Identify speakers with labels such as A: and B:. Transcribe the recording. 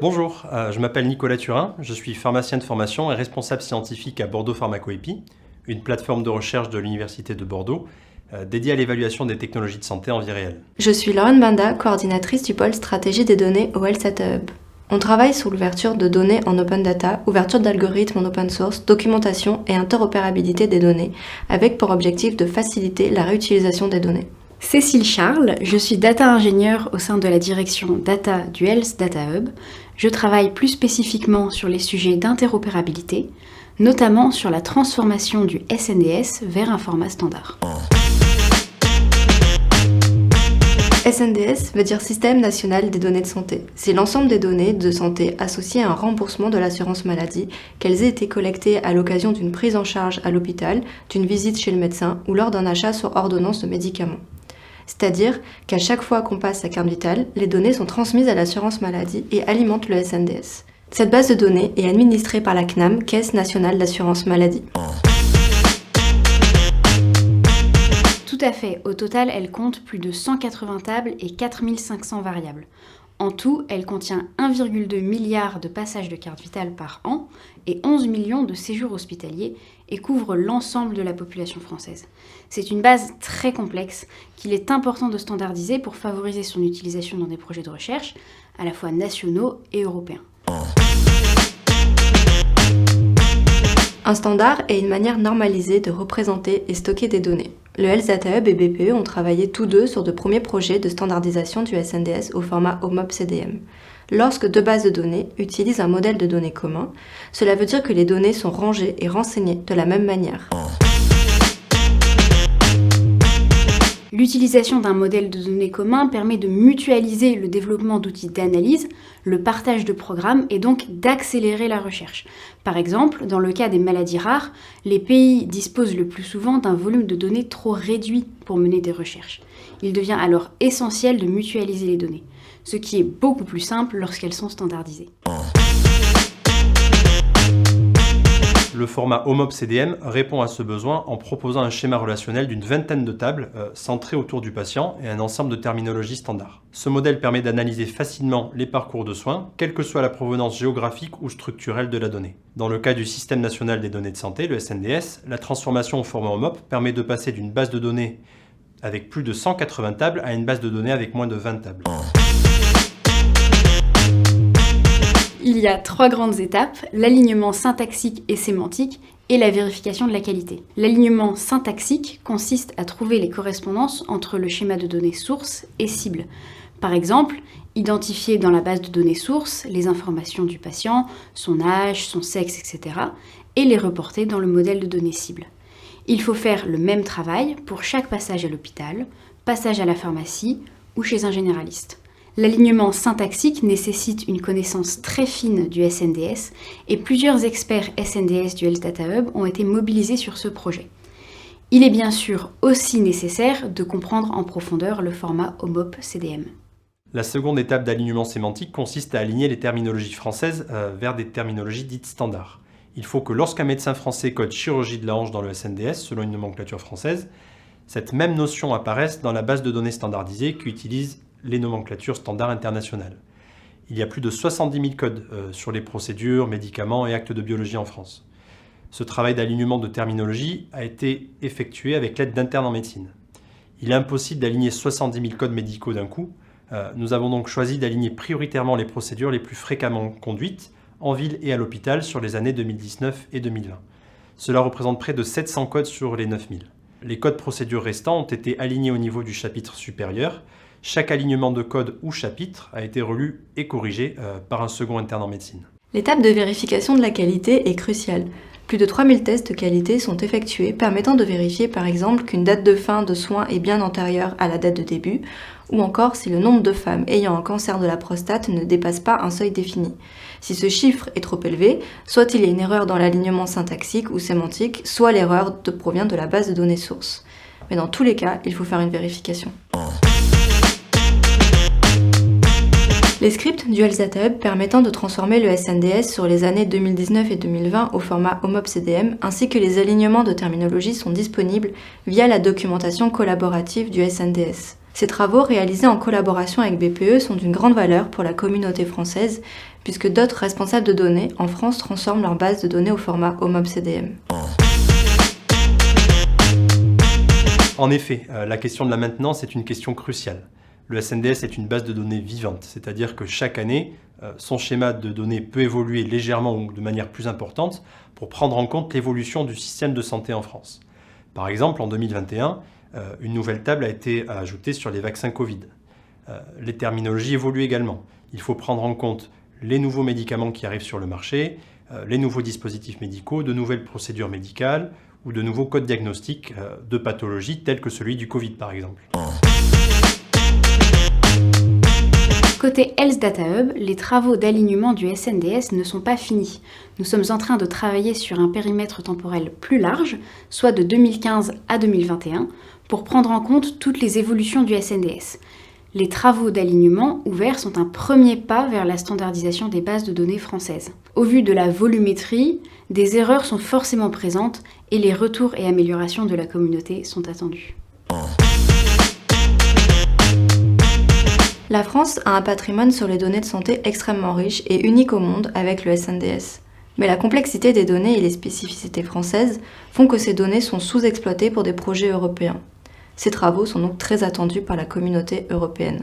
A: Bonjour, je m'appelle Nicolas Turin, je suis pharmacien de formation et responsable scientifique à Bordeaux Pharmacoépi, une plateforme de recherche de l'Université de Bordeaux dédiée à l'évaluation des technologies de santé en vie réelle.
B: Je suis Lauren Banda, coordinatrice du pôle stratégie des données au Health Data Hub. On travaille sur l'ouverture de données en open data, ouverture d'algorithmes en open source, documentation et interopérabilité des données, avec pour objectif de faciliter la réutilisation des données.
C: Cécile Charles, je suis data ingénieure au sein de la direction data du Health Data Hub. Je travaille plus spécifiquement sur les sujets d'interopérabilité, notamment sur la transformation du SNDS vers un format standard.
B: SNDS veut dire Système national des données de santé. C'est l'ensemble des données de santé associées à un remboursement de l'assurance maladie, qu'elles aient été collectées à l'occasion d'une prise en charge à l'hôpital, d'une visite chez le médecin ou lors d'un achat sur ordonnance de médicaments. C'est-à-dire qu'à chaque fois qu'on passe sa carte vitale, les données sont transmises à l'assurance maladie et alimentent le SNDS. Cette base de données est administrée par la CNAM, Caisse nationale d'assurance maladie.
C: Tout à fait, au total, elle compte plus de 180 tables et 4500 variables. En tout, elle contient 1,2 milliard de passages de carte vitale par an et 11 millions de séjours hospitaliers et couvre l'ensemble de la population française. C'est une base très complexe qu'il est important de standardiser pour favoriser son utilisation dans des projets de recherche, à la fois nationaux et européens.
B: Un standard est une manière normalisée de représenter et stocker des données. Le Health Data Hub et BPE ont travaillé tous deux sur de premiers projets de standardisation du SNDS au format OMOP-CDM. Lorsque deux bases de données utilisent un modèle de données commun, cela veut dire que les données sont rangées et renseignées de la même manière.
C: L'utilisation d'un modèle de données commun permet de mutualiser le développement d'outils d'analyse, le partage de programmes et donc d'accélérer la recherche. Par exemple, dans le cas des maladies rares, les pays disposent le plus souvent d'un volume de données trop réduit pour mener des recherches. Il devient alors essentiel de mutualiser les données, ce qui est beaucoup plus simple lorsqu'elles sont standardisées.
A: Le format OMOP-CDM répond à ce besoin en proposant un schéma relationnel d'une vingtaine de tables centrées autour du patient et un ensemble de terminologies standards. Ce modèle permet d'analyser facilement les parcours de soins, quelle que soit la provenance géographique ou structurelle de la donnée. Dans le cas du Système national des données de santé, le SNDS, la transformation au format OMOP permet de passer d'une base de données avec plus de 180 tables à une base de données avec moins de 20 tables.
C: Il y a 3 grandes étapes, l'alignement syntaxique et sémantique et la vérification de la qualité. L'alignement syntaxique consiste à trouver les correspondances entre le schéma de données source et cible. Par exemple, identifier dans la base de données source les informations du patient, son âge, son sexe, etc. et les reporter dans le modèle de données cible. Il faut faire le même travail pour chaque passage à l'hôpital, passage à la pharmacie ou chez un généraliste. L'alignement syntaxique nécessite une connaissance très fine du SNDS et plusieurs experts SNDS du Health Data Hub ont été mobilisés sur ce projet. Il est bien sûr aussi nécessaire de comprendre en profondeur le format OMOP-CDM.
A: La seconde étape d'alignement sémantique consiste à aligner les terminologies françaises vers des terminologies dites standards. Il faut que lorsqu'un médecin français code chirurgie de la hanche dans le SNDS, selon une nomenclature française, cette même notion apparaisse dans la base de données standardisée qui utilise les nomenclatures standards internationales. Il y a plus de 70 000 codes sur les procédures, médicaments et actes de biologie en France. Ce travail d'alignement de terminologie a été effectué avec l'aide d'internes en médecine. Il est impossible d'aligner 70 000 codes médicaux d'un coup. Nous avons donc choisi d'aligner prioritairement les procédures les plus fréquemment conduites en ville et à l'hôpital sur les années 2019 et 2020. Cela représente près de 700 codes sur les 9000. Les codes procédures restants ont été alignés au niveau du chapitre supérieur. Chaque alignement de code ou chapitre a été relu et corrigé par un second interne en médecine.
B: L'étape de vérification de la qualité est cruciale. Plus de 3000 tests de qualité sont effectués permettant de vérifier par exemple qu'une date de fin de soins est bien antérieure à la date de début, ou encore si le nombre de femmes ayant un cancer de la prostate ne dépasse pas un seuil défini. Si ce chiffre est trop élevé, soit il y a une erreur dans l'alignement syntaxique ou sémantique, soit l'erreur provient de la base de données source. Mais dans tous les cas, il faut faire une vérification. Les scripts du Health Data Hub permettant de transformer le SNDS sur les années 2019 et 2020 au format OMOP-CDM ainsi que les alignements de terminologie sont disponibles via la documentation collaborative du SNDS. Ces travaux réalisés en collaboration avec BPE sont d'une grande valeur pour la communauté française, puisque d'autres responsables de données en France transforment leur base de données au format HOMOP-CDM.
A: En effet, la question de la maintenance est une question cruciale. Le SNDS est une base de données vivante, c'est-à-dire que chaque année, son schéma de données peut évoluer légèrement ou de manière plus importante pour prendre en compte l'évolution du système de santé en France. Par exemple, en 2021, une nouvelle table a été ajoutée sur les vaccins Covid. Les terminologies évoluent également. Il faut prendre en compte les nouveaux médicaments qui arrivent sur le marché, les nouveaux dispositifs médicaux, de nouvelles procédures médicales ou de nouveaux codes diagnostiques de pathologies tels que celui du Covid par exemple.
C: Côté Health Data Hub, les travaux d'alignement du SNDS ne sont pas finis. Nous sommes en train de travailler sur un périmètre temporel plus large, soit de 2015 à 2021, pour prendre en compte toutes les évolutions du SNDS. Les travaux d'alignement ouverts sont un premier pas vers la standardisation des bases de données françaises. Au vu de la volumétrie, des erreurs sont forcément présentes et les retours et améliorations de la communauté sont attendus.
B: La France a un patrimoine sur les données de santé extrêmement riche et unique au monde avec le SNDS. Mais la complexité des données et les spécificités françaises font que ces données sont sous-exploitées pour des projets européens. Ces travaux sont donc très attendus par la communauté européenne.